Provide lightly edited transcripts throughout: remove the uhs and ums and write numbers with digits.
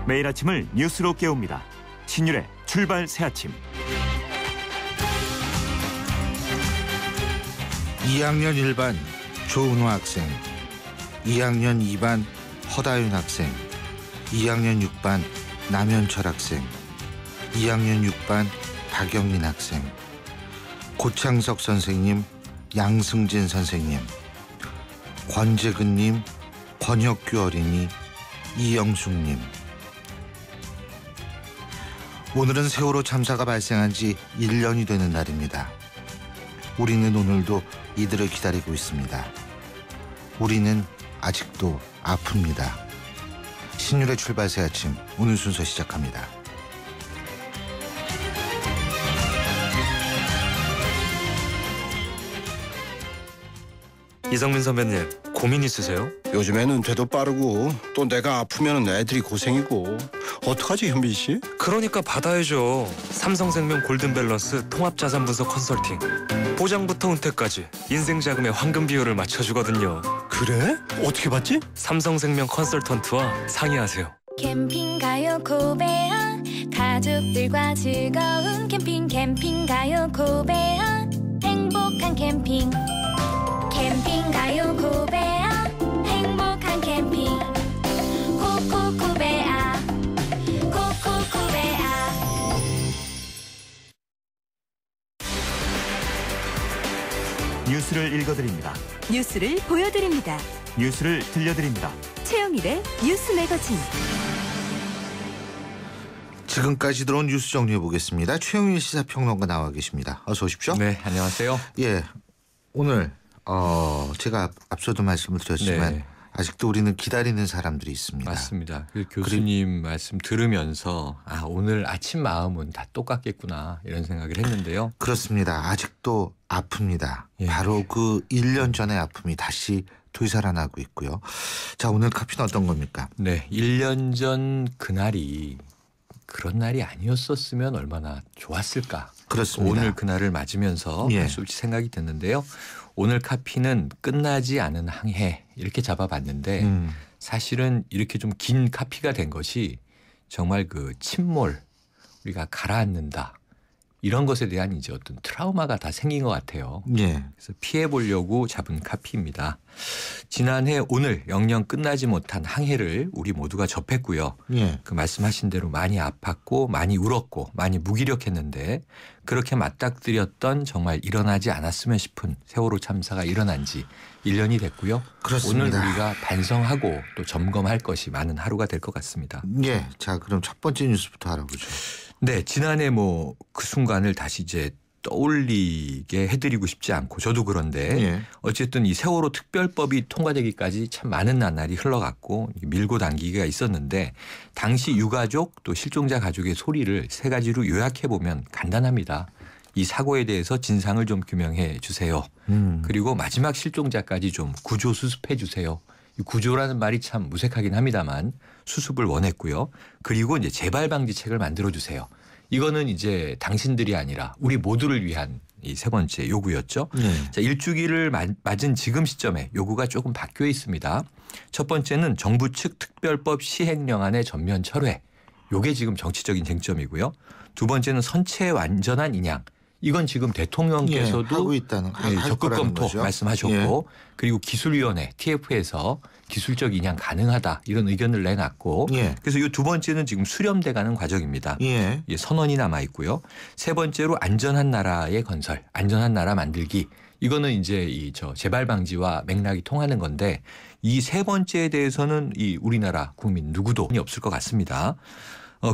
매일 아침을 뉴스로 깨웁니다. 신율의 출발 새아침. 2학년 1반 조은호 학생, 2학년 2반 허다윤 학생, 2학년 6반 남현철 학생, 2학년 6반 박영민 학생, 고창석 선생님, 양승진 선생님, 권재근님, 권혁규 어린이, 이영숙님. 오늘은 세월호 참사가 발생한 지 1년이 되는 날입니다. 우리는 오늘도 이들을 기다리고 있습니다. 우리는 아직도 아픕니다. 신율의 출발 새 아침, 오늘 순서 시작합니다. 이성민 선배님, 고민 있으세요? 요즘에는 돼도 빠르고 또 내가 아프면 애들이 고생이고 어떡하지, 현빈 씨? 그러니까 받아야죠. 삼성생명 골든밸런스 통합자산분석 컨설팅. 보장부터 은퇴까지 인생자금의 황금 비율을 맞춰주거든요. 그래? 어떻게 받지? 삼성생명 컨설턴트와 상의하세요. 캠핑 가요 고베아, 가족들과 즐거운 캠핑 가요 고베아, 행복한 캠핑 가요 고베아, 행복한 캠핑 코코코베아, 코코코베아. 뉴스를 읽어드립니다. 뉴스를 보여드립니다. 뉴스를 들려드립니다. 최영일의 뉴스 매거진. 지금까지 들어온 뉴스 정리해 보겠습니다. 최영일 시사평론가 나와 계십니다. 어서 오십시오. 네, 안녕하세요. 예, 오늘 제가 앞서도 말씀을 드렸지만 네. 아직도 우리는 기다리는 사람들이 있습니다. 맞습니다. 그 교수님 말씀 들으면서 오늘 아침 마음은 다 똑같겠구나 이런 생각을 했는데요. 그렇습니다. 아직도 아픕니다. 예. 바로 그 1년 전의 아픔이 다시 되살아나고 있고요. 자, 오늘 카피는 어떤 겁니까? 네, 1년 전 그날이 그런 날이 아니었었으면 얼마나 좋았을까. 그렇습니다. 오늘 그날을 맞으면서 예. 할 수 없이 생각이 됐는데요. 오늘 카피는 끝나지 않은 항해 이렇게 잡아봤는데 사실은 이렇게 좀 긴 카피가 된 것이 정말 그 침몰, 우리가 가라앉는다 이런 것에 대한 이제 어떤 트라우마가 다 생긴 것 같아요. 예. 그래서 피해 보려고 잡은 카피입니다. 지난해 오늘 영영 끝나지 못한 항해를 우리 모두가 접했고요. 예. 그 말씀하신 대로 많이 아팠고 많이 울었고 많이 무기력했는데 그렇게 맞닥뜨렸던 정말 일어나지 않았으면 싶은 세월호 참사가 일어난 지 1년이 됐고요. 그렇습니다. 오늘 우리가 반성하고 또 점검할 것이 많은 하루가 될 것 같습니다. 예. 자, 그럼 첫 번째 뉴스부터 알아보죠. 네, 지난해 뭐 그 순간을 다시 이제 떠올리게 해드리고 싶지 않고 저도 그런데 예. 어쨌든 이 세월호 특별법이 통과되기까지 참 많은 나날이 흘러갔고 밀고 당기기가 있었는데 당시 유가족 또 실종자 가족의 소리를 세 가지로 요약해 보면 간단합니다. 이 사고에 대해서 진상을 좀 규명해 주세요. 그리고 마지막 실종자까지 좀 구조 수습해 주세요. 이 구조라는 말이 참 무색하긴 합니다만 수습을 원했고요. 그리고 이제 재발 방지책을 만들어 주세요. 이거는 이제 당신들이 아니라 우리 모두를 위한 이 세 번째 요구였죠. 자, 일주기를 맞은 지금 시점에 요구가 조금 바뀌어 있습니다. 첫 번째는 정부 측 특별법 시행령안의 전면 철회. 요게 지금 정치적인 쟁점이고요. 두 번째는 선체 완전한 인양. 이건 지금 대통령께서도 예, 하고 있다는 적극 검토 거죠. 말씀하셨고 예. 그리고 기술위원회 TF에서 기술적 인양 가능하다 이런 의견을 내놨고 예. 그래서 이 두 번째는 지금 수렴돼가는 과정입니다. 예. 선언이 남아 있고요. 세 번째로 안전한 나라의 건설, 안전한 나라 만들기. 이거는 이제 이 재발 방지와 맥락이 통하는 건데 이 세 번째에 대해서는 이 우리나라 국민 누구도 없을 것 같습니다.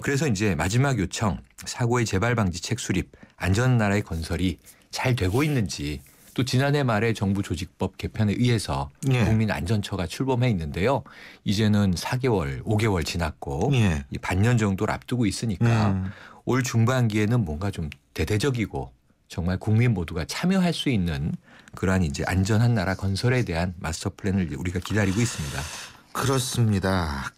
그래서 이제 마지막 요청 사고의 재발 방지책 수립, 안전한 나라의 건설이 잘 되고 있는지 또 지난해 말에 정부 조직법 개편에 의해서 예. 국민안전처가 출범해 있는데요. 이제는 4개월, 5개월 지났고 예. 이 반년 정도를 앞두고 있으니까 올 중반기에는 뭔가 좀 대대적이고 정말 국민 모두가 참여할 수 있는 그러한 이제 안전한 나라 건설에 대한 마스터 플랜을 우리가 기다리고 있습니다. 그렇습니다.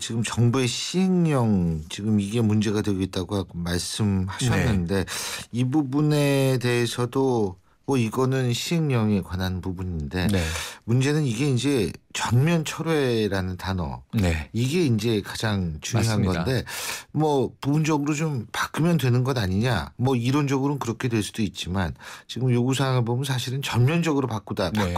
지금 정부의 시행령 지금 이게 문제가 되고 있다고 말씀하셨는데 이 부분에 대해서도 이거는 시행령에 관한 부분인데 네. 문제는 이게 이제 전면 철회라는 단어. 네. 이게 이제 가장 중요한 맞습니다. 건데 뭐 부분적으로 좀 바꾸면 되는 것 아니냐. 뭐 이론적으로는 그렇게 될 수도 있지만 지금 요구 사항을 보면 사실은 전면적으로 네.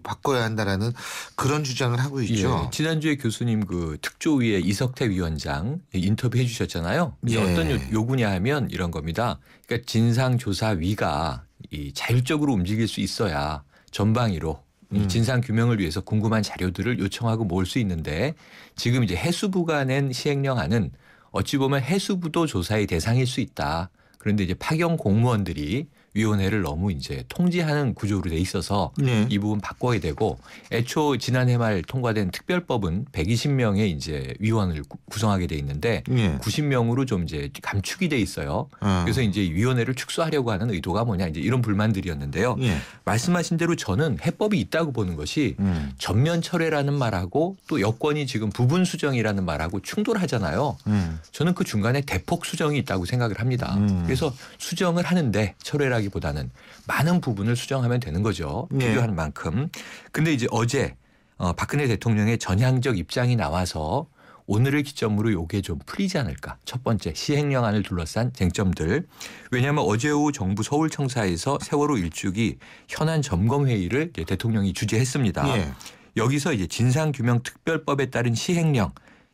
바꿔야 한다라는 그런 주장을 하고 있죠. 예, 지난주에 교수님 그 특조위의 이석태 위원장 인터뷰해 주셨잖아요. 예. 어떤 요구냐 하면 이런 겁니다. 그러니까 진상조사위가 이 자율적으로 움직일 수 있어야 전방위로 이 진상 규명을 위해서 궁금한 자료들을 요청하고 모을 수 있는데 지금 이제 해수부가 낸 시행령안은 어찌 보면 해수부도 조사의 대상일 수 있다. 그런데 이제 파견 공무원들이 위원회를 너무 이제 통제하는 구조로 돼 있어서 네. 이 부분 바꿔야 되고 애초 지난해 말 통과된 특별법은 120명의 이제 위원을 구성하게 돼 있는데 예. 90명으로 좀 이제 감축이 돼 있어요. 그래서 이제 위원회를 축소하려고 하는 의도가 뭐냐 이제 이런 불만들이었는데요. 예. 말씀하신 대로 저는 해법이 있다고 보는 것이 전면 철회라는 말하고 또 여권이 지금 부분 수정이라는 말하고 충돌하잖아요. 저는 그 중간에 대폭 수정이 있다고 생각을 합니다. 그래서 수정을 하는데 철회라기보다는 많은 부분을 수정하면 되는 거죠. 필요한 만큼. 근데 이제 어제 박근혜 대통령의 전향적 입장이 나와서 오늘을 기점으로 요게 좀 풀리지 않을까. 첫 번째 시행령안을 둘러싼 쟁점들. 왜냐하면 어제 오후 정부 서울청사에서 세월호 일주기 현안 점검회의를 대통령이 주재했습니다. 예. 여기서 이제 진상규명특별법에 따른 시행령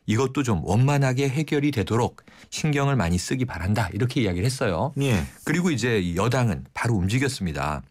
이것도 좀 원만하게 해결이 되도록 신경을 많이 쓰기 바란다. 이렇게 이야기를 했어요. 예. 그리고 이제 여당은 바로 움직였습니다.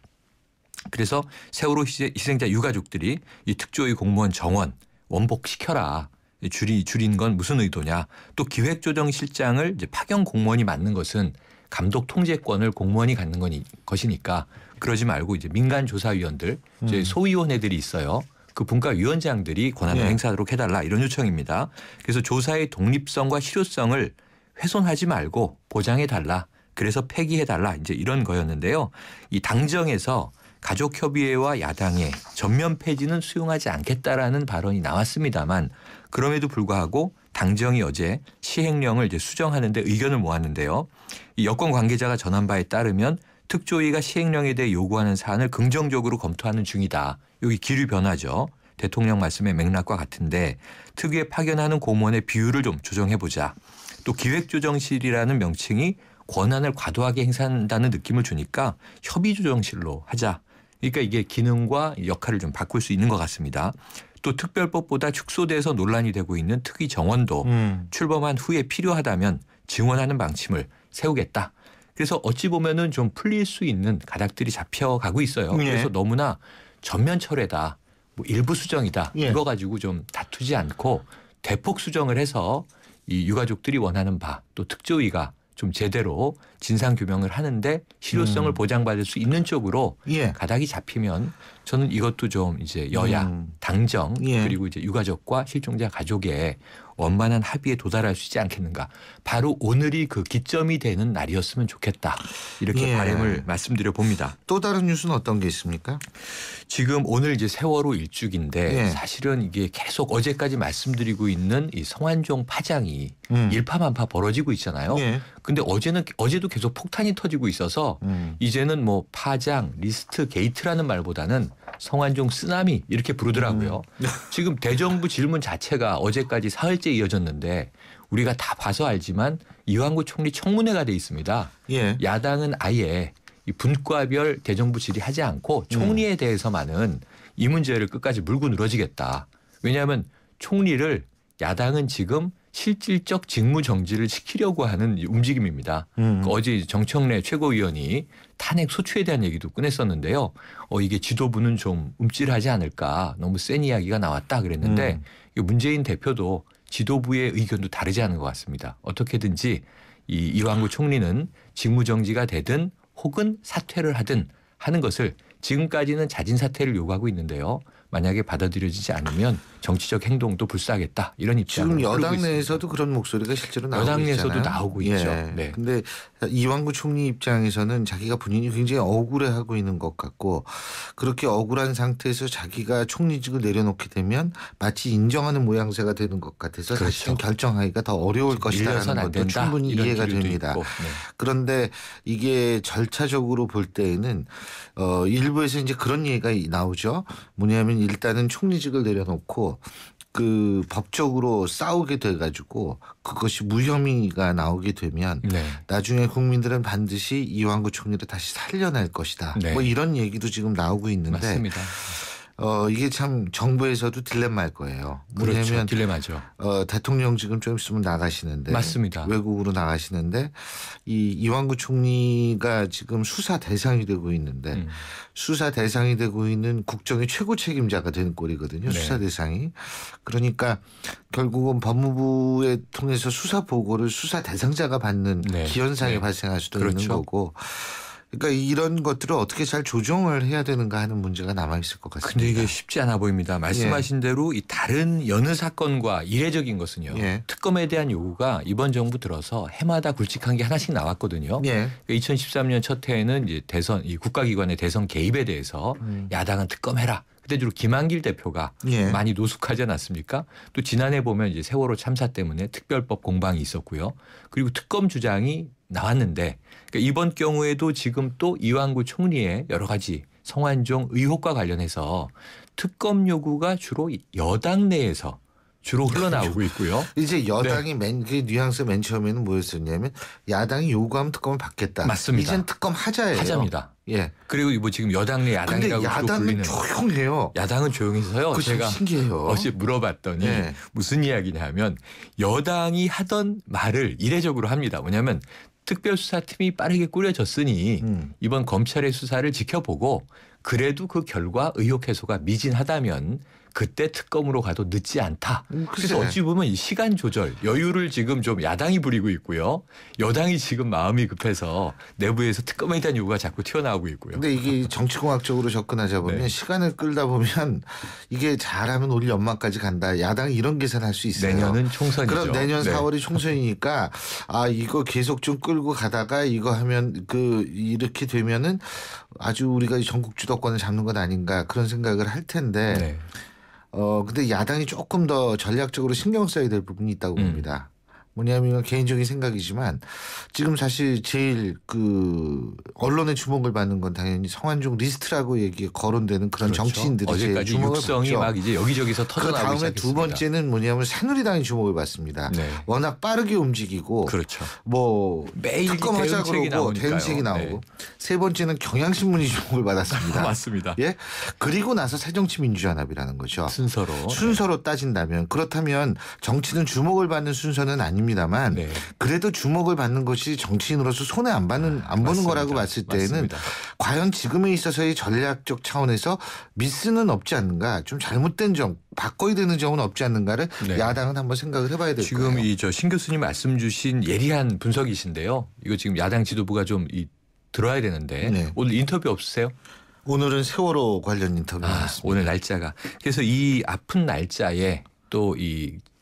그래서 세월호 희생자 유가족들이 이 특조위 공무원 정원 원복시켜라. 줄인 건 무슨 의도냐. 또 기획조정실장을 이제 파견 공무원이 맡는 것은 감독 통제권을 공무원이 갖는 것이니까 그러지 말고 이제 민간조사위원들 이제 소위원회들이 있어요. 그 분과위원장들이 권한을 네. 행사하도록 해달라 이런 요청입니다. 그래서 조사의 독립성과 실효성을 훼손하지 말고 보장해달라. 그래서 폐기해달라 이제 이런 거였는데요. 이 당정에서 가족협의회와 야당의 전면 폐지는 수용하지 않겠다라는 발언이 나왔습니다만 그럼에도 불구하고 당정이 어제 시행령을 이제 수정하는 데 의견을 모았는데요. 이 여권 관계자가 전한 바에 따르면 특조위가 시행령에 대해 요구하는 사안을 긍정적으로 검토하는 중이다. 여기 기류 변화죠. 대통령 말씀의 맥락과 같은데 특위에 파견하는 공무원의 비율을 좀 조정해보자. 또 기획조정실이라는 명칭이 권한을 과도하게 행사한다는 느낌을 주니까 협의조정실로 하자. 그러니까 이게 기능과 역할을 좀 바꿀 수 있는 것 같습니다. 또 특별법보다 축소돼서 논란이 되고 있는 특위 정원도 출범한 후에 필요하다면 증원하는 방침을 세우겠다. 그래서 어찌 보면은 좀 풀릴 수 있는 가닥들이 잡혀가고 있어요. 예. 그래서 너무나 전면 철회다, 뭐 일부 수정이다 예. 이거 가지고 좀 다투지 않고 대폭 수정을 해서 이 유가족들이 원하는 바 또 특조위가 좀 제대로 진상 규명을 하는데 실효성을 보장받을 수 있는 쪽으로 예. 가닥이 잡히면 저는 이것도 좀 이제 여야, 당정 예. 그리고 이제 유가족과 실종자 가족의 원만한 합의에 도달할 수 있지 않겠는가. 바로 오늘이 그 기점이 되는 날이었으면 좋겠다. 이렇게 예. 바람을 말씀드려 봅니다. 또 다른 뉴스는 어떤 게 있습니까? 지금 오늘 이제 세월호 일주기인데 예. 사실은 이게 계속 어제까지 말씀드리고 있는 이 성완종 파장이 일파만파 벌어지고 있잖아요. 예. 근데 어제도 계속 폭탄이 터지고 있어서 이제는 뭐 파장, 리스트, 게이트라는 말보다는 성완종 쓰나미 이렇게 부르더라고요. 지금 대정부 질문 자체가 어제까지 사흘째 이어졌는데 우리가 다 봐서 알지만 이완구 총리 청문회가 돼 있습니다. 예. 야당은 아예 이 분과별 대정부 질의하지 않고 총리에 대해서만은 이 문제를 끝까지 물고 늘어지겠다. 왜냐하면 총리를 야당은 지금 실질적 직무 정지를 시키려고 하는 움직임입니다. 어제 정청래 최고위원이 탄핵 소추에 대한 얘기도 꺼냈었는데요. 이게 지도부는 좀 움찔하지 않을까. 너무 센 이야기가 나왔다 그랬는데 문재인 대표도 지도부의 의견도 다르지 않은 것 같습니다. 어떻게든지 이완구 총리는 직무 정지가 되든 혹은 사퇴를 하든 하는 것을 지금까지는 자진 사퇴를 요구하고 있는데요. 만약에 받아들여지지 않으면 정치적 행동도 불사하겠다. 이런 입장을 지금 여당 있습니다. 내에서도 그런 목소리가 실제로 나오고 여당 있잖아요. 내에서도 나오고 있죠. 네. 근데 이완구 총리 입장에서는 자기가 본인이 굉장히 억울해하고 있는 것 같고 그렇게 억울한 상태에서 자기가 총리직을 내려놓게 되면 마치 인정하는 모양새가 되는 것 같아서 그렇죠. 사실은 결정하기가 더 어려울 것이라는 밀려선 안 것도 된다. 충분히 이런 이해가 기류도 됩니다. 있고. 네. 그런데 이게 절차적으로 볼 때에는 일부에서 이제 그런 얘기가 나오죠. 뭐냐면 일단은 총리직을 내려놓고 그 법적으로 싸우게 돼가지고 그것이 무혐의가 나오게 되면 네. 나중에 국민들은 반드시 이완구 총리를 다시 살려낼 것이다. 네. 뭐 이런 얘기도 지금 나오고 있는데 맞습니다. 이게 참 정부에서도 딜레마일 거예요. 그렇죠. 뭐냐면 딜레마죠. 대통령 지금 좀 있으면 나가시는데 맞습니다. 외국으로 나가시는데 이 이완구 총리가 지금 수사 대상이 되고 있는데 수사 대상이 되고 있는 국정의 최고 책임자가 되는 꼴이거든요. 네. 수사 대상이. 그러니까 결국은 법무부에 통해서 수사 보고를 수사 대상자가 받는 네. 기현상이 네. 발생할 수도 그렇죠. 있는 거고. 그러니까 이런 것들을 어떻게 잘 조정을 해야 되는가 하는 문제가 남아 있을 것 같습니다. 근데 이게 쉽지 않아 보입니다. 말씀하신 대로 이 다른 여느 사건과 이례적인 것은요. 예. 특검에 대한 요구가 이번 정부 들어서 해마다 굵직한 게 하나씩 나왔거든요. 예. 2013년 첫 해에는 이제 대선 이 국가기관의 대선 개입에 대해서 야당은 특검해라. 그때 주로 김한길 대표가 예. 많이 노숙하지 않았습니까? 또 지난해 보면 이제 세월호 참사 때문에 특별법 공방이 있었고요. 그리고 특검 주장이 나왔는데 그러니까 이번 경우에도 지금 또 이완구 총리의 여러 가지 성완종 의혹과 관련해서 특검 요구가 주로 여당 내에서 주로 흘러나오고 있고요. 이제 여당이 네. 그 뉘앙스 맨 처음에는 뭐였었냐면 야당이 요구하면 특검을 받겠다. 맞습니다. 이젠 특검 하자예요. 하자입니다. 예. 그리고 뭐 지금 여당 내 근데 야당이라고 주로 야당은 불리는 조용해요. 야당은 조용해서요. 그거 참 제가 신기해요. 어제 물어봤더니 네. 무슨 이야기냐 하면 여당이 하던 말을 이례적으로 합니다. 뭐냐면 특별수사팀이 빠르게 꾸려졌으니 이번 검찰의 수사를 지켜보고 그래도 그 결과 의혹 해소가 미진하다면 그때 특검으로 가도 늦지 않다. 그래서 글쎄. 어찌 보면 이 시간 조절 여유를 지금 좀 야당이 부리고 있고요. 여당이 지금 마음이 급해서 내부에서 특검에 대한 요구가 자꾸 튀어나오고 있고요. 근데 이게 정치공학적으로 접근하자 보면 네. 시간을 끌다 보면 이게 잘하면 올 연말까지 간다. 야당이 이런 계산할 수 있어요. 내년은 총선이죠. 그럼 내년 네. 4월이 총선이니까 이거 계속 좀 끌고 가다가 이거 하면 이렇게 되면은 아주 우리가 전국 주도권을 잡는 것 아닌가 그런 생각을 할 텐데 네. 근데 야당이 조금 더 전략적으로 신경 써야 될 부분이 있다고 봅니다. 뭐냐면 개인적인 생각이지만 지금 사실 제일 언론의 주목을 받는 건 당연히 성완종 리스트라고 얘기 거론되는 그런 그렇죠. 정치인들이 제일 어제까지 주목을 육성이 받죠. 막 이제 여기저기서 그 터져나오기 다음에 시작했습니다. 두 번째는 뭐냐면 새누리당이 주목을 받습니다. 네. 워낙 빠르게 움직이고 그렇죠. 뭐 매일 특검하자 대응책이 그러고 나오니까요. 대응책이 나오고 네. 세 번째는 경향신문이 주목을 받았습니다. 맞습니다. 예, 그리고 나서 새정치민주연합이라는 거죠. 순서로 따진다면 그렇다면 정치는 주목을 받는 순서는 아닙니다만 네. 그래도 주목을 받는 것이 정치인으로서 손해 안 보는 맞습니다. 거라고 봤을 때는 맞습니다. 과연 지금에 있어서의 전략적 차원에서 미스는 없지 않는가, 좀 잘못된 점, 바꿔야 되는 점은 없지 않는가를 네. 야당은 한번 생각을 해봐야 될 지금 거예요. 이 신 교수님 말씀 주신 예리한 분석이신데요. 이거 지금 야당 지도부가 좀 들어야 되는데 네. 오늘 인터뷰 없으세요? 오늘은 세월호 관련 인터뷰였습니다. 오늘 날짜가. 그래서 이 아픈 날짜에 또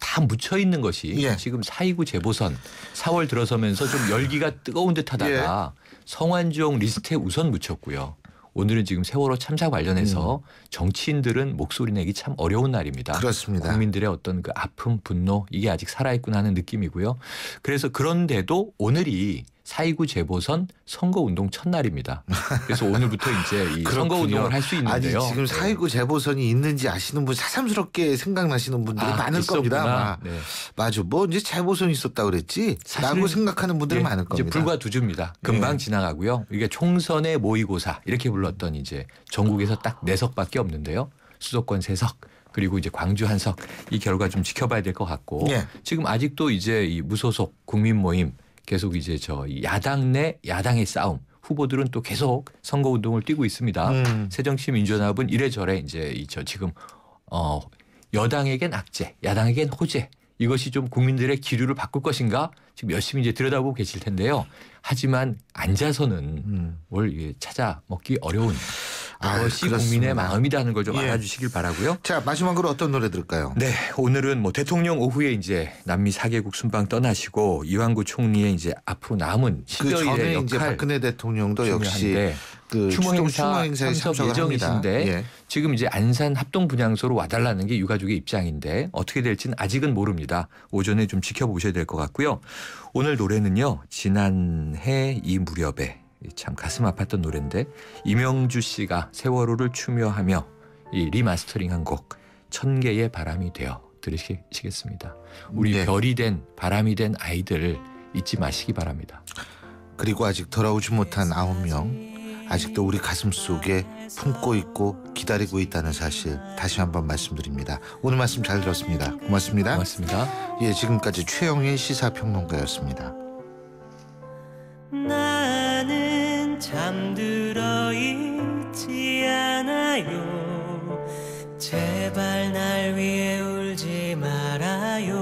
다 묻혀 있는 것이 예. 지금 4.29 재보선 4월 들어서면서 좀 열기가 뜨거운 듯하다가 성완종 리스트에 우선 묻혔고요. 오늘은 지금 세월호 참사 관련해서 정치인들은 목소리 내기 참 어려운 날입니다. 그렇습니다. 국민들의 어떤 그 아픔, 분노 이게 아직 살아있구나 하는 느낌이고요. 그래서 그런데도 오늘이 4.29 재보선 선거운동 첫날입니다. 그래서 오늘부터 이제 이 선거운동을 할 수 있는데요. 아니 지금 4.29 재보선이 있는지 아시는 분 새삼스럽게 생각나시는 분들이 많을 겁니다. 아마. 네. 맞아. 뭐 이제 재보선 있었다 그랬지? 라고 생각하는 분들이 많을 겁니다. 이제 불과 두 주입니다. 금방 지나가고요. 이게 총선의 모의고사 이렇게 불렀던 이제 전국에서 딱 4석밖에 없는데요. 수도권 3석. 그리고 이제 광주 1석. 이 결과 좀 지켜봐야 될 것 같고 예. 지금 아직도 이제 이 무소속 국민 모임 계속 이제 야당 내 야당의 싸움 후보들은 또 계속 선거 운동을 뛰고 있습니다. 새정치민주연합은 이래저래 이제 지금 여당에겐 악재, 야당에겐 호재 이것이 좀 국민들의 기류를 바꿀 것인가 지금 열심히 이제 들여다보고 계실 텐데요. 하지만 앉아서는 뭘 찾아 먹기 어려운 그것이 그렇습니다. 국민의 마음이라는 걸 좀 예. 알아주시길 바라고요. 자 마지막으로 어떤 노래 들을까요? 네, 오늘은 뭐 대통령 오후에 이제 남미 4개국 순방 떠나시고 이완구 총리의 이제 앞으로 남은 그 10여일의 전에 역할 이제 박근혜 대통령도 역시 중요한데 그 추모 행사에 참석 참석 예정이신데 예. 지금 이제 안산 합동 분향소로 와달라는 게 유가족의 입장인데 어떻게 될지는 아직은 모릅니다. 오전에 좀 지켜보셔야 될 것 같고요. 오늘 노래는요. 지난해 이 무렵에 참 가슴 아팠던 노래인데 이명주 씨가 세월호를 추모하며 이 리마스터링한 곡 천개의 바람이 되어 들으시겠습니다. 우리 네. 별이 된 바람이 된 아이들 잊지 마시기 바랍니다. 그리고 아직 돌아오지 못한 9명 아직도 우리 가슴 속에 품고 있고 기다리고 있다는 사실 다시 한번 말씀드립니다. 오늘 말씀 잘 들었습니다. 고맙습니다. 고맙습니다. 예, 지금까지 최영일 시사평론가였습니다. 나는 잠들어 있지 않아요. 제발 날 위해 울지 말아요.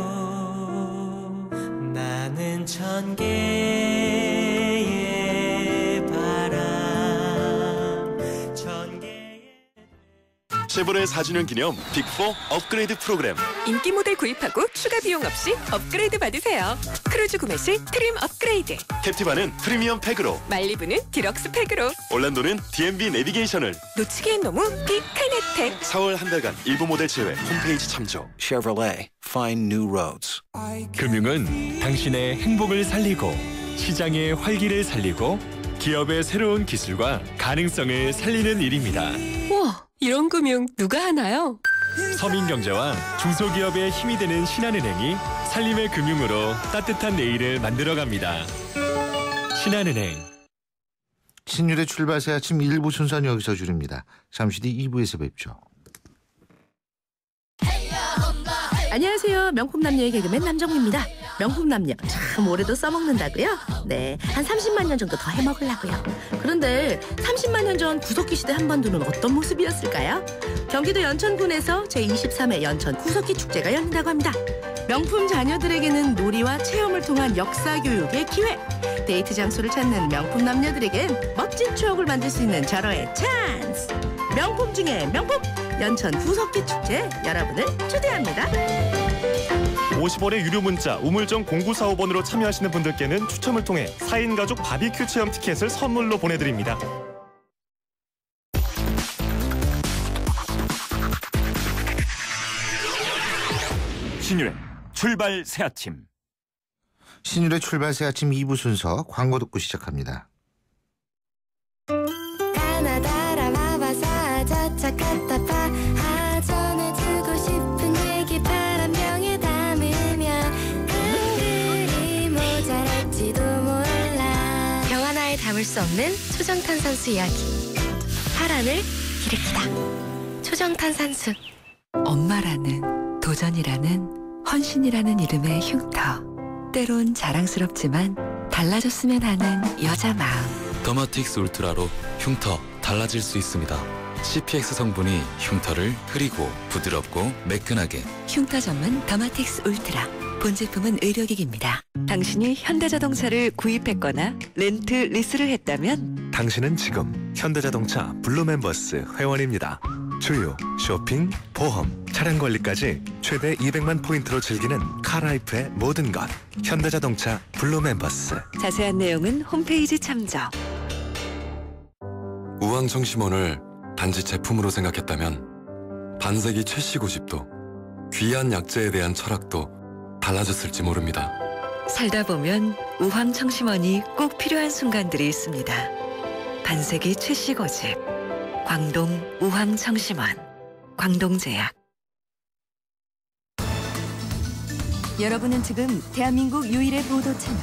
나는 천 개의 바람, 천 개의 쉐보레 4주년 기념 빅4 업그레이드 프로그램. 인기 모델 구입하고 추가 비용 없이 업그레이드 받으세요. 크루즈 구매 시 트림 업그레이드, 캡티바는 프리미엄 팩으로, 말리부는 디럭스 팩으로, 올란도는 DMB 내비게이션을. 놓치기엔 너무 빅한 혜택. 4월 한 달간 일부 모델 제외. 홈페이지 참조. Chevrolet, find new roads. 금융은 당신의 행복을 살리고 시장의 활기를 살리고 기업의 새로운 기술과 가능성을 살리는 일입니다. 우와, 이런 금융 누가 하나요? 서민경제와 중소기업의 힘이 되는 신한은행이 살림의 금융으로 따뜻한 내일을 만들어갑니다. 신한은행. 신율의 출발새 아침 1부 순서는 여기서 줄입니다. 잠시 뒤 2부에서 뵙죠. 안녕하세요. 명품남녀의 개그맨 남정미입니다. 명품남녀 참 오래도 써먹는다고요? 네, 한 30만 년 정도 더 해먹으려고요. 그런데 30만 년 전 구석기 시대 한반도는 어떤 모습이었을까요? 경기도 연천군에서 제23회 연천 구석기 축제가 열린다고 합니다. 명품 자녀들에게는 놀이와 체험을 통한 역사 교육의 기회. 데이트 장소를 찾는 명품 남녀들에겐 멋진 추억을 만들 수 있는 절호의 찬스. 명품 중에 명품 연천 구석기 축제 여러분을 초대합니다. 50원의 유료 문자 우물정 0945번으로 참여하시는 분들께는 추첨을 통해 4인 가족 바비큐 체험 티켓을 선물로 보내드립니다. 신율의 출발 새 아침. 신율의 출발새 아침 2부 순서 광고 듣고 시작합니다. 전해주고 싶은 얘기 바람병에 담으면 그들이 모자랄지도 몰라. 병 하나에 담을 수 없는 초정탄산수 이야기. 파란을 일으키다. 초정탄산수. 엄마라는, 도전이라는, 헌신이라는 이름의 흉터. 때론 자랑스럽지만 달라졌으면 하는 여자 마음. 더마틱스 울트라로 흉터 달라질 수 있습니다. CPX 성분이 흉터를 흐리고 부드럽고 매끈하게. 흉터 전문 더마틱스 울트라. 본 제품은 의료기기입니다. 당신이 현대자동차를 구입했거나 렌트, 리스를 했다면 당신은 지금 현대자동차 블루멤버스 회원입니다. 주유, 쇼핑, 보험, 차량 관리까지 최대 200만 포인트로 즐기는 카라이프의 모든 것. 현대자동차 블루멤버스. 자세한 내용은 홈페이지 참조. 우황청심원을 단지 제품으로 생각했다면 반세기 최씨 고집도 귀한 약재에 대한 철학도 달라졌을지 모릅니다. 살다 보면 우황청심원이 꼭 필요한 순간들이 있습니다. 반세기 최씨 고집. 광동 우황청심원. 광동제약. 여러분은 지금 대한민국 유일의 보도 채널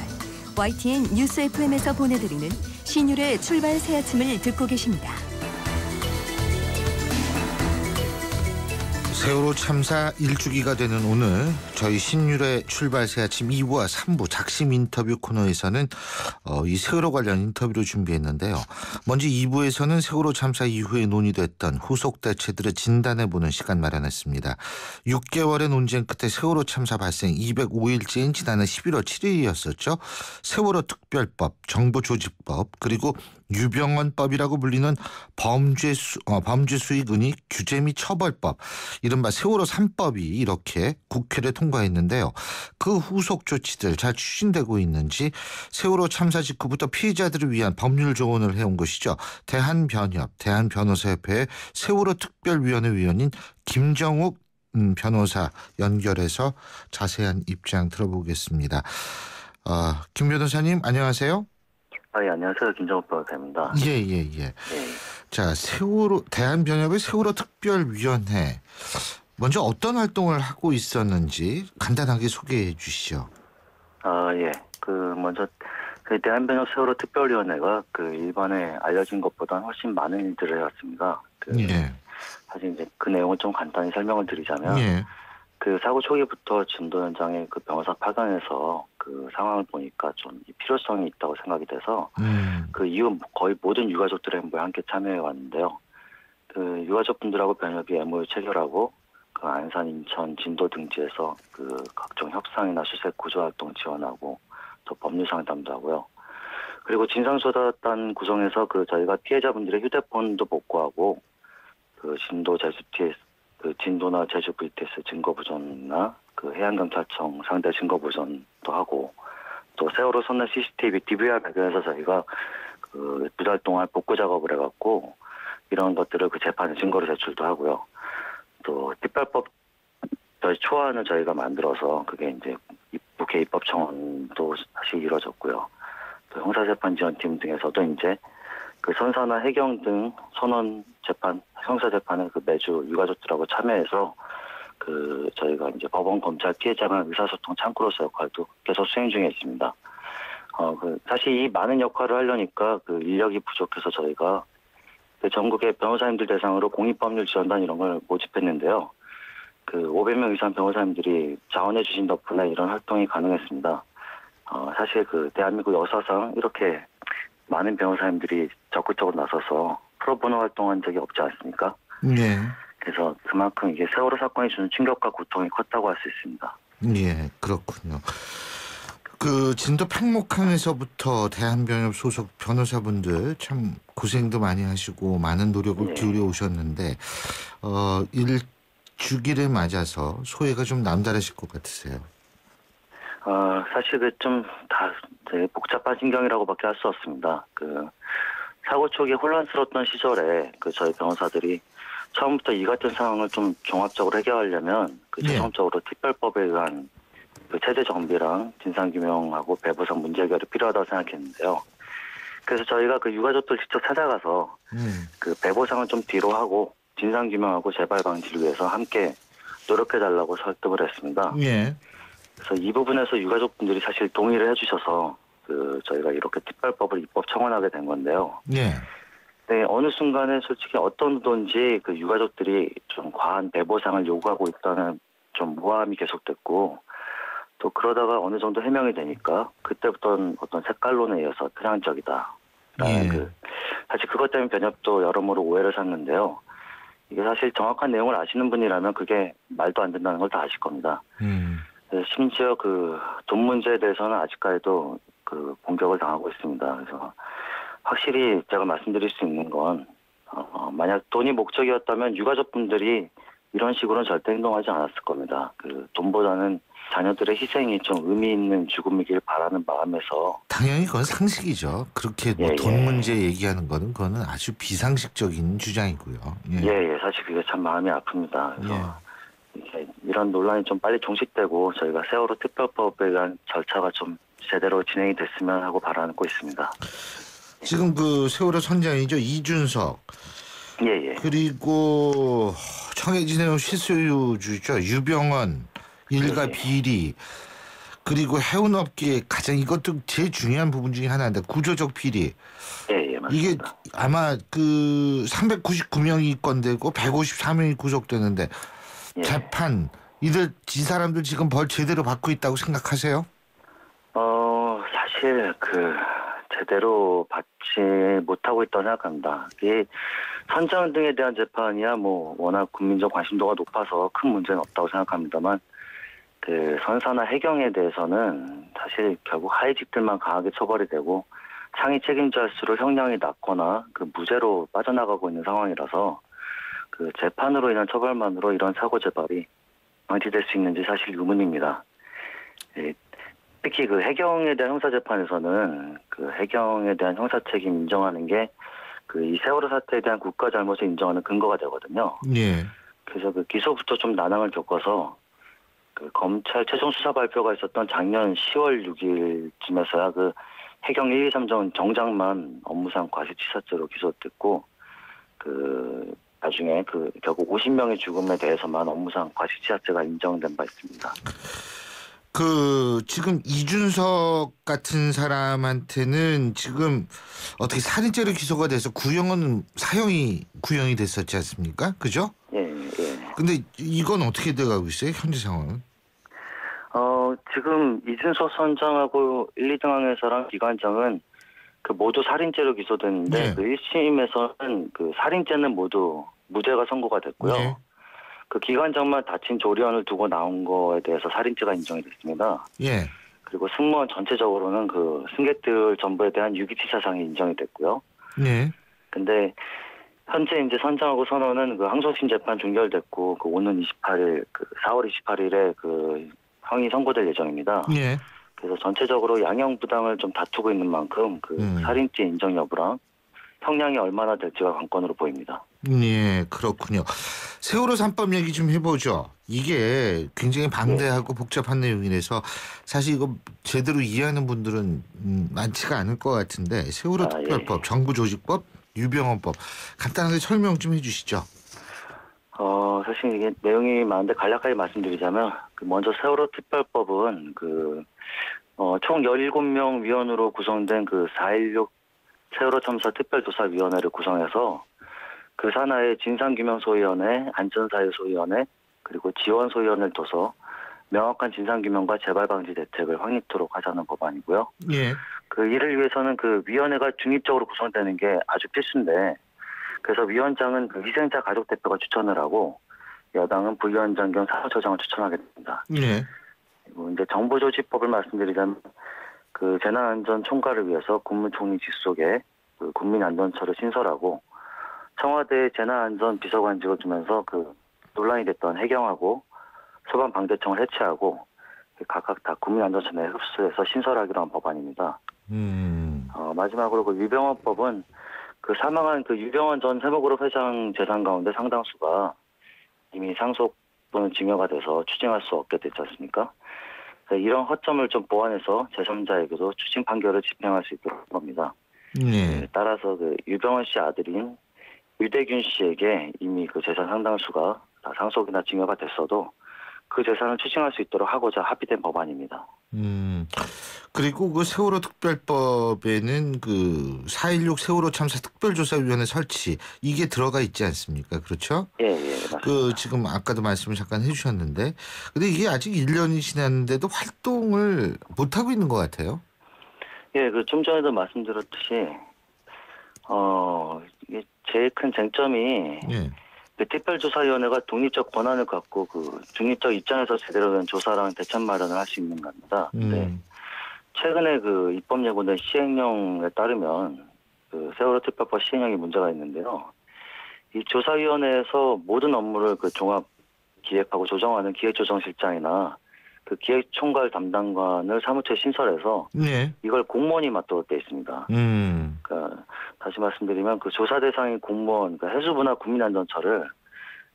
YTN 뉴스 FM에서 보내드리는 신율의 출발 새 아침을 듣고 계십니다. 세월호 참사 1주기가 되는 오늘 저희 신율의 출발 새 아침 2부와 3부 작심 인터뷰 코너에서는 이 세월호 관련 인터뷰를 준비했는데요. 먼저 2부에서는 세월호 참사 이후에 논의됐던 후속 대책들을 진단해보는 시간 마련했습니다. 6개월의 논쟁 끝에 세월호 참사 발생 205일째인 지난해 11월 7일이었었죠. 세월호 특별법, 정보조직법, 그리고 유병헌법이라고 불리는 범죄 수익은닉 규제 및 처벌법, 이른바 세월호 3법이 이렇게 국회를 통과했는데요. 그 후속 조치들 잘 추진되고 있는지 세월호 참사 직후부터 피해자들을 위한 법률 조언을 해온 것이죠. 대한변협, 대한변호사협회의 세월호 특별위원회 위원인 김정욱 변호사 연결해서 자세한 입장 들어보겠습니다. 김 변호사님 안녕하세요. 예, 안녕하세요. 김정욱 변호사입니다. 예. 자, 세월호 대한변협의 세월호 특별위원회 먼저 어떤 활동을 하고 있었는지 간단하게 소개해 주시죠. 예. 먼저 대한변협 세월호 특별위원회가 일반에 알려진 것보다 훨씬 많은 일들을 해왔습니다. 예. 사실 이제 그 내용을 좀 간단히 설명을 드리자면, 예. 사고 초기부터 진도 현장에 변호사 파견해서 상황을 보니까 좀 필요성이 있다고 생각이 돼서 그 이후 거의 모든 유가족들의 행보에 함께 참여해 왔는데요. 유가족분들하고 변협이 MOU 체결하고 안산, 인천, 진도 등지에서 각종 협상이나 수색 구조 활동 지원하고 또 법률 상담도 하고요. 그리고 진상조사단 구성해서 저희가 피해자분들의 휴대폰도 복구하고 진도 제주 TS 진도나 제주 VTS 증거 보존이나 해양경찰청 상대 증거 보존도 하고 또 세월호 선내 CCTV, DVR 발견해서 저희가 두 달 동안 복구 작업을 해갖고 이런 것들을 재판에 증거로 제출도 하고요. 또 특별법 저희 초안을 저희가 만들어서 그게 이제 국회 입법 청원도 다시 이루어졌고요. 또 형사재판지원팀 등에서도 이제 선사나 해경 등 선원 재판, 형사 재판에 매주 유가족들하고 참여해서 저희가 이제 법원, 검찰, 피해자 간 의사소통 창구로서 역할도 계속 수행 중에 있습니다. 사실 이 많은 역할을 하려니까 인력이 부족해서 저희가 전국의 변호사님들 대상으로 공익법률 지원단 이런 걸 모집했는데요. 500명 이상 변호사님들이 자원해 주신 덕분에 이런 활동이 가능했습니다. 사실 대한민국 역사상 이렇게 많은 변호사님들이 적극적으로 나서서 프로보노 활동한 적이 없지 않습니까? 네. 그래서 그만큼 이게 세월호 사건이 주는 충격과 고통이 컸다고 할 수 있습니다. 예, 그렇군요. 진도 팽목항에서부터 대한변협 소속 변호사분들 참 고생도 많이 하시고 많은 노력을 기울여 오셨는데 1주기를 맞아서 소회가 좀 남다르실 것 같으세요? 사실 좀 다 복잡한 심경이라고밖에 할 수 없습니다. 사고 초기에 혼란스러웠던 시절에 저희 변호사들이 처음부터 이 같은 상황을 좀 종합적으로 해결하려면 최종적으로 특별법에 의한 체제 정비랑 진상규명하고 배보상 문제 해결이 필요하다고 생각했는데요. 그래서 저희가 유가족들 직접 찾아가서 배보상을 좀 뒤로 하고 진상규명하고 재발 방지를 위해서 함께 노력해달라고 설득을 했습니다. 예. 그래서 이 부분에서 유가족분들이 사실 동의를 해주셔서 저희가 이렇게 특별법을 입법 청원하게 된 건데요. 예. 네, 어느 순간에 솔직히 어떤 의도인지 유가족들이 좀 과한 배보상을 요구하고 있다는 좀 모함이 계속됐고 또 그러다가 어느 정도 해명이 되니까 그때부터 어떤 색깔론에 의해서 편향적이다. 사실 그것 때문에 변협도 여러모로 오해를 샀는데요. 이게 사실 정확한 내용을 아시는 분이라면 그게 말도 안 된다는 걸 다 아실 겁니다. 심지어 돈 문제에 대해서는 아직까지도 공격을 당하고 있습니다. 그래서 확실히 제가 말씀드릴 수 있는 건 만약 돈이 목적이었다면 유가족분들이 이런 식으로는 절대 행동하지 않았을 겁니다. 돈보다는 자녀들의 희생이 좀 의미 있는 죽음이길 바라는 마음에서 당연히 그건 상식이죠. 그렇게 돈 문제 얘기하는 거는 그거는 아주 비상식적인 주장이고요. 예, 사실 그게 참 마음이 아픕니다. 그래서 이런 논란이 좀 빨리 종식되고 저희가 세월호 특별법에 대한 절차가 좀 제대로 진행이 됐으면 하고 바라고 있습니다. 지금 세월호 선장이죠. 이준석. 예. 그리고 청해진의 실소유주죠. 유병헌, 일가 비리. 그리고 해운업계의 가장 이것도 제일 중요한 부분 중에 하나인데 구조적 비리. 예, 맞습니다. 이게 아마 399명이 입건되고 154명이 구속되는데 재판 이 사람들 지금 벌 제대로 받고 있다고 생각하세요? 사실 제대로 받지 못하고 있다고 생각합니다. 이 선장 등에 대한 재판이야 워낙 국민적 관심도가 높아서 큰 문제는 없다고 생각합니다만 선사나 해경에 대해서는 사실 결국 하위직들만 강하게 처벌이 되고 상위 책임자일수록 형량이 낮거나 무죄로 빠져나가고 있는 상황이라서 재판으로 인한 처벌만으로 이런 사고 재발이 방지될 수 있는지 사실 의문입니다. 특히 해경에 대한 형사재판에서는 해경에 대한 형사책임 인정하는 게 이 세월호 사태에 대한 국가 잘못을 인정하는 근거가 되거든요. 예. 그래서 기소부터 좀 난항을 겪어서 검찰 최종 수사 발표가 있었던 작년 10월 6일쯤에서야 해경 1, 2, 3정 정장만 업무상 과실치사죄로 기소됐고 나중에 결국 50명의 죽음에 대해서만 업무상 과실치사죄가 인정된 바 있습니다. 지금 이준석 같은 사람한테는 지금 어떻게 살인죄로 기소가 돼서 사형이 구형이 됐었지 않습니까? 그죠? 예. 근데 이건 어떻게 돼가고 있어요? 현재 상황은? 지금 이준석 선장하고 1, 2등항에서랑 기관장은 모두 살인죄로 기소됐는데 네. 1심에서는 살인죄는 모두 무죄가 선고가 됐고요. 네. 기관장만 다친 조련을 두고 나온 거에 대해서 살인죄가 인정이 됐습니다. 예. 그리고 승무원 전체적으로는 승객들 전부에 대한 유기치사상이 인정이 됐고요. 네. 근데 현재 이제 선장하고 선원은 항소심 재판 종결됐고 오는 28일 4월 28일에 형이 선고될 예정입니다. 예. 그래서 전체적으로 양형 부당을 좀 다투고 있는 만큼 살인죄 인정 여부랑 형량이 얼마나 될지가 관건으로 보입니다. 예, 그렇군요. 세월호 3법 얘기 좀 해보죠. 이게 굉장히 방대하고 복잡한 내용이라서 사실 이거 제대로 이해하는 분들은 많지가 않을 것 같은데 세월호 특별법, 정부조직법, 유병헌법 간단하게 설명 좀 해주시죠. 사실 이게 내용이 많은데 간략하게 말씀드리자면 먼저 세월호 특별법은 총 17명 위원으로 구성된 4.16 세월호 참사 특별조사위원회를 구성해서 산하에 진상규명소위원회, 안전사회소위원회, 그리고 지원소위원회를 둬서 명확한 진상규명과 재발방지 대책을 확립토록 하자는 법안이고요. 예. 이를 위해서는 위원회가 중립적으로 구성되는 게 아주 필수인데, 그래서 위원장은 희생자 가족 대표가 추천을 하고, 여당은 부위원장 겸 사무처장을 추천하게 됩니다. 예. 그리고 이제 정보조직법을 말씀드리자면, 재난안전 총괄을 위해서 국무총리 직속에 국민안전처를 신설하고, 청와대 재난안전 비서관직을 주면서 논란이 됐던 해경하고 소방방재청을 해체하고 각각 다 국민안전처 내에 흡수해서 신설하기로 한 법안입니다. 마지막으로 유병헌법은 사망한 유병헌 전 세모그룹 회장 재산 가운데 상당수가 이미 상속 또는 증여가 돼서 추징할 수 없게 됐지 않습니까? 이런 허점을 좀 보완해서 제3자에게도 추징 판결을 집행할 수 있도록 한 겁니다. 따라서 유병헌 씨 아들인 유대균 씨에게 이미 재산 상당수가 다 상속이나 증여가 됐어도 그 재산을 추징할 수 있도록 하고자 합의된 법안입니다. 그리고 세월호 특별법에는 4.16 세월호 참사 특별조사위원회 설치 이게 들어가 있지 않습니까? 그렇죠? 예, 맞습니다. 지금 아까도 말씀을 잠깐 해주셨는데, 근데 이게 아직 1년이 지났는데도 활동을 못 하고 있는 것 같아요. 예, 좀 전에도 말씀드렸듯이 이게 제일 큰 쟁점이 특별조사위원회가 독립적 권한을 갖고 중립적 입장에서 제대로 된 조사랑 대책 마련을 할 수 있는 겁니다. 근데 최근에 입법 예고된 시행령에 따르면 세월호 특별법 시행령이 문제가 있는데요. 이 조사위원회에서 모든 업무를 종합 기획하고 조정하는 기획조정실장이나 기획총괄 담당관을 사무처에 신설해서 이걸 공무원이 맡도록 되어 있습니다. 다시 말씀드리면 조사 대상인 공무원, 해수부나 국민안전처를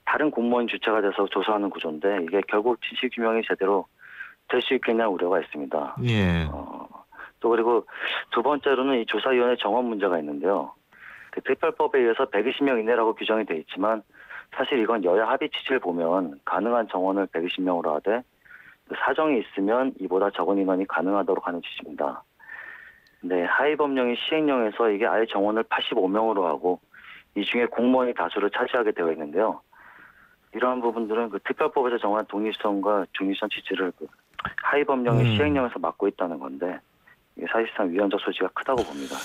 다른 공무원이 주체가 돼서 조사하는 구조인데 이게 결국 진실규명이 제대로 될 수 있겠냐 우려가 있습니다. 또 그리고 두 번째로는 이 조사위원회 정원 문제가 있는데요. 특별법에 의해서 120명 이내라고 규정이 되어 있지만 사실 이건 여야 합의 취지를 보면 가능한 정원을 120명으로 하되 사정이 있으면 이보다 적은 인원이 가능하도록 하는 취지입니다. 근데 하위법령인 시행령에서 이게 아예 정원을 85명으로 하고 이 중에 공무원이 다수를 차지하게 되어 있는데요. 이러한 부분들은 특별법에서 정한 독립성과 중립성 취지를 하위법령인 시행령에서 막고 있다는 건데 이게 사실상 위헌적 소지가 크다고 봅니다.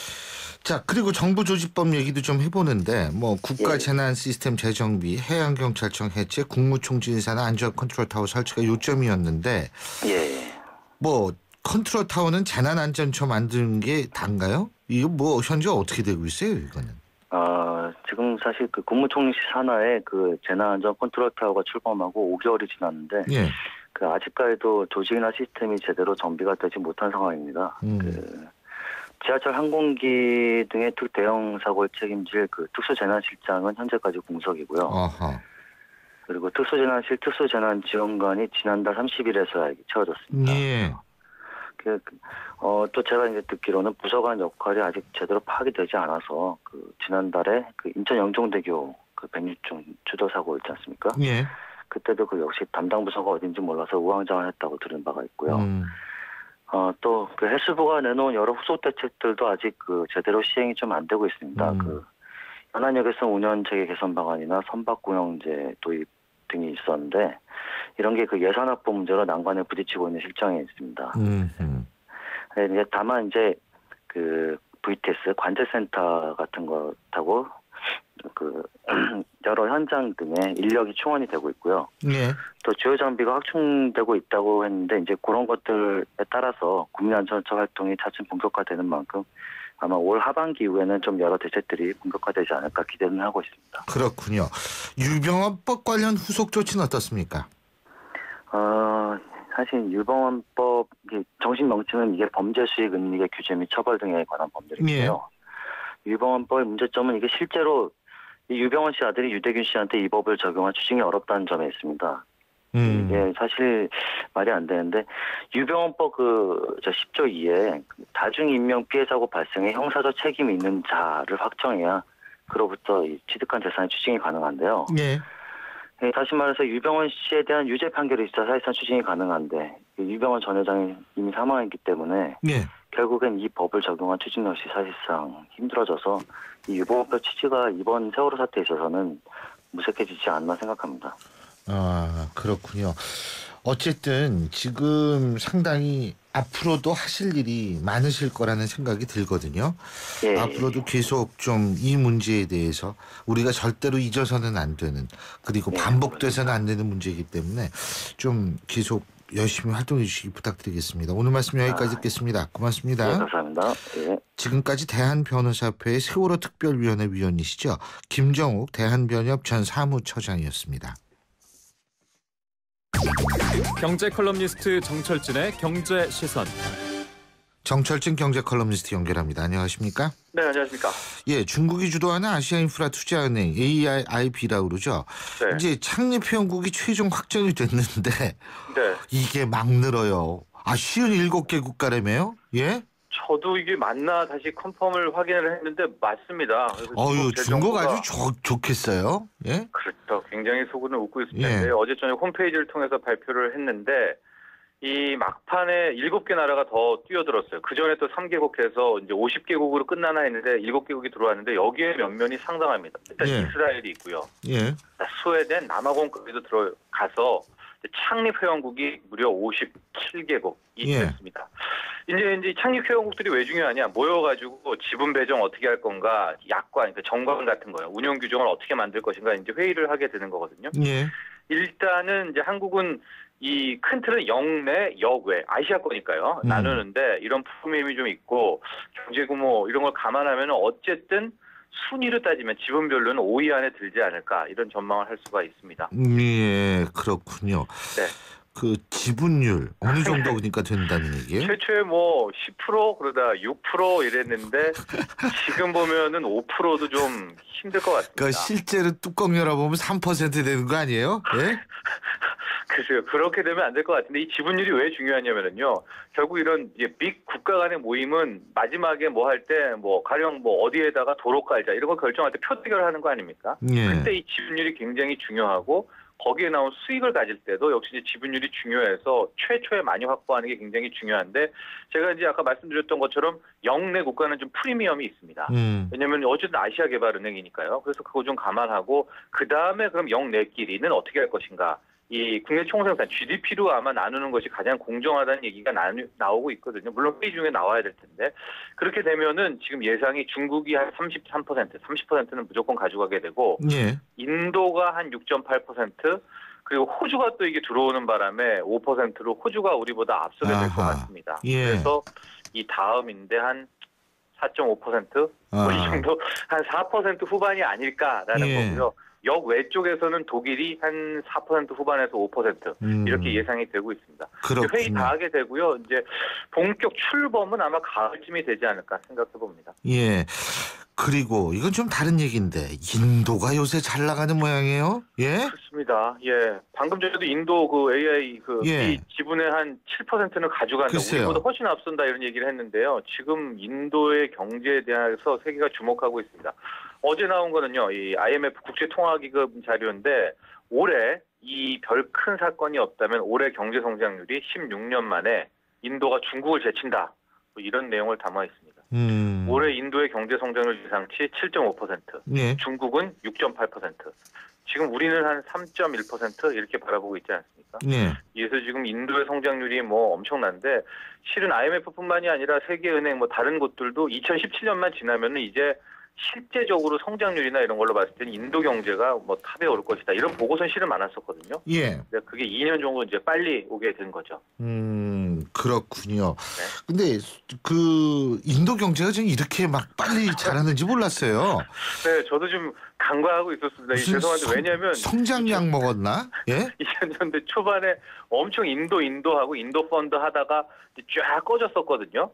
자, 그리고 정부조직법 얘기도 좀 해보는데 국가재난시스템 재정비, 해양경찰청 해체, 국무총진사나 안전컨트롤타워 설치가 요점이었는데 컨트롤타워는 재난안전처 만드는 게 단가요? 이거 현재 어떻게 되고 있어요, 이거는? 지금 사실 국무총리실 산하에 재난안전 컨트롤타워가 출범하고 5개월이 지났는데 아직까지도 조직이나 시스템이 제대로 정비가 되지 못한 상황입니다. 지하철 항공기 등의 대형 사고를 책임질 특수재난실장은 현재까지 공석이고요. 그리고 특수재난실 특수재난지원관이 지난달 30일에서야 채워졌습니다. 또 제가 이제 듣기로는 부서 간 역할이 아직 제대로 파악이 되지 않아서 지난달에 인천 영종대교 106중 추돌 사고 있지 않습니까? 예. 그때도 역시 담당 부서가 어딘지 몰라서 우왕좌왕 했다고 들은 바가 있고요. 또 해수부가 내놓은 여러 후속 대책들도 아직 제대로 시행이 좀 안 되고 있습니다. 현안역에서 운영 체계 개선 방안이나 선박공영제 도입 등이 있었는데 이런 게 예산 확보 문제로 난관에 부딪히고 있는 실정에 있습니다. 이제 다만 이제 VTS 관제센터 같은 것하고 여러 현장 등에 인력이 충원이 되고 있고요. 예. 또 주요 장비가 확충되고 있다고 했는데 이제 그런 것들에 따라서 국민안전처 활동이 차츰 본격화되는 만큼 아마 올 하반기 이후에는 좀 여러 대책들이 본격화되지 않을까 기대는 하고 있습니다. 그렇군요. 유병헌법 관련 후속 조치는 어떻습니까? 사실 유병헌법 정식 명칭은 이게 범죄 수익 은닉의 규제 및 처벌 등에 관한 법률인데요. 예. 유병헌법의 문제점은 이게 실제로 이 유병헌 씨 아들이 유대균 씨한테 이 법을 적용한 추징이 어렵다는 점에 있습니다. 이게 사실 말이 안 되는데 유병헌법 10조 2에 다중인명 피해사고 발생에 형사적 책임이 있는 자를 확정해야 그로부터 취득한 재산의 추징이 가능한데요. 예. 다시 말해서 유병헌 씨에 대한 유죄 판결이 있어 사실상 추징이 가능한데 유병헌 전 회장이 이미 사망했기 때문에 예. 결국엔 이 법을 적용한 추징 역시 사실상 힘들어져서 이 유병헌법 취지가 이번 세월호 사태에 있어서는 무색해지지 않나 생각합니다. 그렇군요. 어쨌든 지금 상당히 앞으로도 하실 일이 많으실 거라는 생각이 들거든요. 예. 앞으로도 계속 좀 이 문제에 대해서 우리가 절대로 잊어서는 안 되는 그리고 반복돼서는 안 되는 문제이기 때문에 좀 계속 열심히 활동해 주시기 부탁드리겠습니다. 오늘 말씀 여기까지 듣겠습니다. 고맙습니다. 네, 감사합니다. 예. 지금까지 대한변호사협회의 세월호 특별위원회 위원이시죠. 김정욱 대한변협 전 사무처장이었습니다. 경제 컬럼니스트 정철진의 경제 시선. 정철진 경제 컬럼니스트 연결합니다. 안녕하십니까? 네, 안녕하십니까? 예, 중국이 주도하는 아시아인프라투자은행 AIIB라고 그러죠. 네. 이제 창립 회원국이 최종 확정이 됐는데 네. 이게 막 늘어요. 57개 국가라며요? 예? 저도 이게 맞나 다시 컨펌을 확인을 했는데 맞습니다. 중국 아주 좋겠어요. 예? 그렇죠. 굉장히 속은 웃고 있을 예. 텐데 어제 저녁 홈페이지를 통해서 발표를 했는데 이 막판에 7개 나라가 더 뛰어들었어요. 그 전에 또 3개국해서 이제 50개국으로 끝나나 했는데 7개국이 들어왔는데 여기에 면면이 상당합니다. 일단 예. 이스라엘이 있고요. 예. 스웨덴, 남아공까지도 들어가서 창립 회원국이 무려 57개국이 예. 됐습니다. 이제 창립 회원국들이 왜 중요하냐? 모여가지고 지분 배정 어떻게 할 건가, 약관, 그러니까 정관 같은 거요. 운영 규정을 어떻게 만들 것인가 이제 회의를 하게 되는 거거든요. 예. 일단은 이제 한국은 이 큰 틀은 영내, 역외, 아시아권이니까요. 나누는데 이런 부품임이 좀 있고 경제 규모 이런 걸 감안하면 어쨌든 순위로 따지면 지분별로는 5위 안에 들지 않을까 이런 전망을 할 수가 있습니다. 예, 그렇군요. 네. 그 지분율 어느 정도 그러니까 된다는 얘기예요? 최초에 10% 그러다 6% 이랬는데 지금 보면은 5%도 좀 힘들 것 같습니다. 그러니까 실제로 뚜껑 열어보면 3% 되는 거 아니에요? 예? 글쎄요. 그렇게 되면 안 될 것 같은데 이 지분율이 왜 중요하냐면요. 결국 이런 빅 국가 간의 모임은 마지막에 할 때 가령 어디에다가 도로 깔자 이런 거 결정할 때 표대결하는 거 아닙니까? 예. 그때 이 지분율이 굉장히 중요하고 거기에 나온 수익을 가질 때도 역시 이제 지분율이 중요해서 최초에 많이 확보하는 게 굉장히 중요한데 제가 이제 아까 말씀드렸던 것처럼 영내 국가는 좀 프리미엄이 있습니다. 왜냐하면 어쨌든 아시아개발은행이니까요. 그래서 그거 좀 감안하고 그 다음에 그럼 영내끼리는 어떻게 할 것인가. 이 국내 총생산 GDP로 아마 나누는 것이 가장 공정하다는 얘기가 나오고 있거든요. 물론 회의 중에 나와야 될 텐데 그렇게 되면은 지금 예상이 중국이 한 33%, 30%는 무조건 가져가게 되고 예. 인도가 한 6.8% 그리고 호주가 또 이게 들어오는 바람에 5%로 호주가 우리보다 앞서게 될 것 같습니다. 예. 그래서 이 다음인데 한 4.5%? 이 정도 한 4% 후반이 아닐까라는 거고요. 역외 쪽에서는 독일이 한 4% 후반에서 5% 이렇게 예상이 되고 있습니다. 회의 다 하게 되고요. 이제 본격 출범은 아마 가을쯤이 되지 않을까 생각해 봅니다. 예. 그리고 이건 좀 다른 얘기인데 인도가 요새 잘 나가는 모양이에요? 예? 그렇습니다. 맞습니다. 예, 방금 전에도 인도 그 AI 예. 이 지분의 한 7%는 가져간다. 글쎄요. 우리보다 훨씬 앞선다 이런 얘기를 했는데요. 지금 인도의 경제에 대해서 세계가 주목하고 있습니다. 어제 나온 거는요, 이 IMF 국제통화기금 자료인데 올해 이 별 큰 사건이 없다면 올해 경제 성장률이 16년 만에 인도가 중국을 제친다. 뭐 이런 내용을 담아 있습니다. 올해 인도의 경제 성장률 예상치 7.5%, 예. 중국은 6.8%. 지금 우리는 한 3.1% 이렇게 바라보고 있지 않습니까? 네. 그래서 지금 인도의 성장률이 뭐 엄청난데 실은 IMF뿐만이 아니라 세계은행 뭐 다른 곳들도 2017년만 지나면은 이제 실제적으로 성장률이나 이런 걸로 봤을 때는 인도 경제가 뭐 탑에 오를 것이다. 이런 보고서는 실은 많았었거든요. 예. 근데 그게 2년 정도 이제 빨리 오게 된 거죠. 그렇군요. 근데 그 인도 경제가 지금 이렇게 막 빨리 자라는지 몰랐어요. 네, 저도 좀 간과하고 있었습니다. 죄송한데 왜냐하면 성장약 먹었나? 예? 2000년대 초반에 엄청 인도하고 인도 펀드 하다가 쫙 꺼졌었거든요.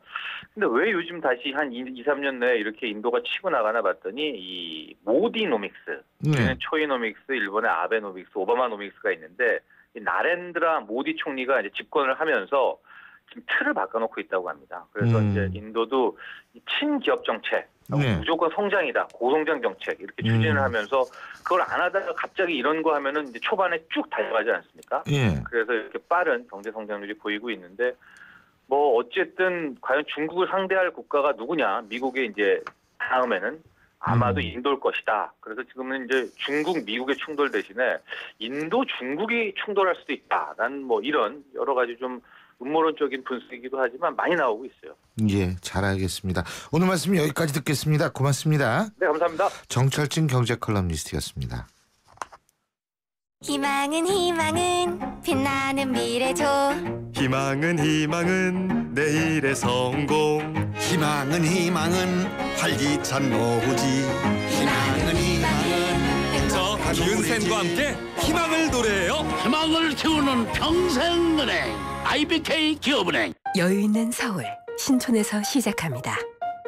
근데 왜 요즘 다시 한 2, 3년 내에 이렇게 인도가 치고 나가나 봤더니 이 모디노믹스, 우리는 초이노믹스, 일본의 아베노믹스, 오바마노믹스가 있는데 이 나렌드라 모디 총리가 이제 집권을 하면서 지금 틀을 바꿔놓고 있다고 합니다. 그래서 이제 인도도 친기업 정책, 무조건 성장이다, 고성장 정책 이렇게 추진을 하면서 그걸 안 하다가 갑자기 이런 거 하면은 이제 초반에 쭉 달려가지 않습니까? 예. 그래서 이렇게 빠른 경제 성장률이 보이고 있는데 뭐 어쨌든 과연 중국을 상대할 국가가 누구냐? 미국의 이제 다음에는 아마도 인도일 것이다. 그래서 지금은 이제 중국, 미국의 충돌 대신에 인도, 중국이 충돌할 수도 있다. 난 뭐 이런 여러 가지 좀 음모론적인 분석이기도 하지만 많이 나오고 있어요. 예, 잘 알겠습니다. 오늘 말씀 여기까지 듣겠습니다. 고맙습니다. 네, 감사합니다. 정철진 경제 컬럼니스트였습니다. 희망은 빛나는 미래죠. 희망은 내일의 성공. 희망은 활기찬 노후지. 희망은 저 기은센과 함께 희망을 노래해요. 희망을 키우는 평생은행 IBK 기업은행. 여유 있는 서울 신촌에서 시작합니다.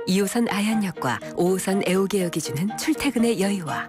2호선 아현역과 5호선 애호개역이 주는 출퇴근의 여유와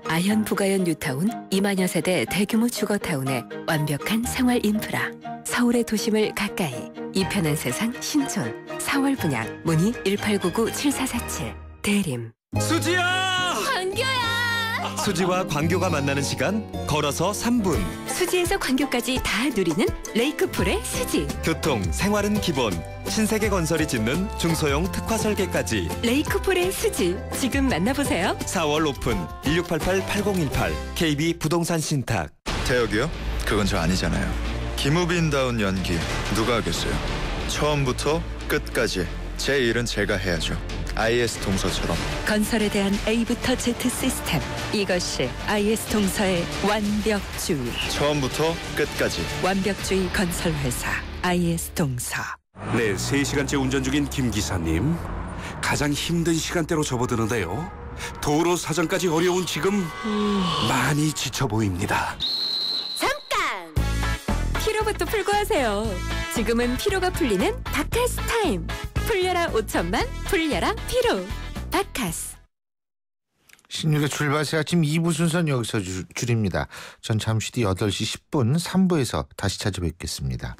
아현 부가현 뉴타운 2만여 세대 대규모 주거타운의 완벽한 생활 인프라. 서울의 도심을 가까이 이 편한 세상 신촌 4월 분양 문의 1899-7447 대림. 수지야! 광교야! 수지와 광교가 만나는 시간 걸어서 3분. 수지에서 광교까지 다 누리는 레이크풀의 수지. 교통, 생활은 기본. 신세계 건설이 짓는 중소형 특화 설계까지. 레이크풀의 수지. 지금 만나보세요. 4월 오픈 1688-8018 KB 부동산 신탁. 태혁이요? 그건 저 아니잖아요. 김우빈다운 연기 누가 하겠어요? 처음부터 끝까지 제 일은 제가 해야죠. IS 동서처럼. 건설에 대한 A부터 Z 시스템. 이것이 IS 동서의 완벽주의. 처음부터 끝까지 완벽주의 건설회사 IS 동서. 네, 3시간째 운전 중인 김 기사님. 가장 힘든 시간대로 접어드는데요. 도로 사정까지 어려운 지금 많이 지쳐 보입니다. 잠깐! 피로부터 풀고 하세요. 지금은 피로가 풀리는 바카스 타임. 풀려라 5천만, 풀려라 피로. 바카스. 신유의 출발새 아침 2부 순서는 여기서 줄입니다. 전 잠시 뒤 8시 10분 3부에서 다시 찾아뵙겠습니다.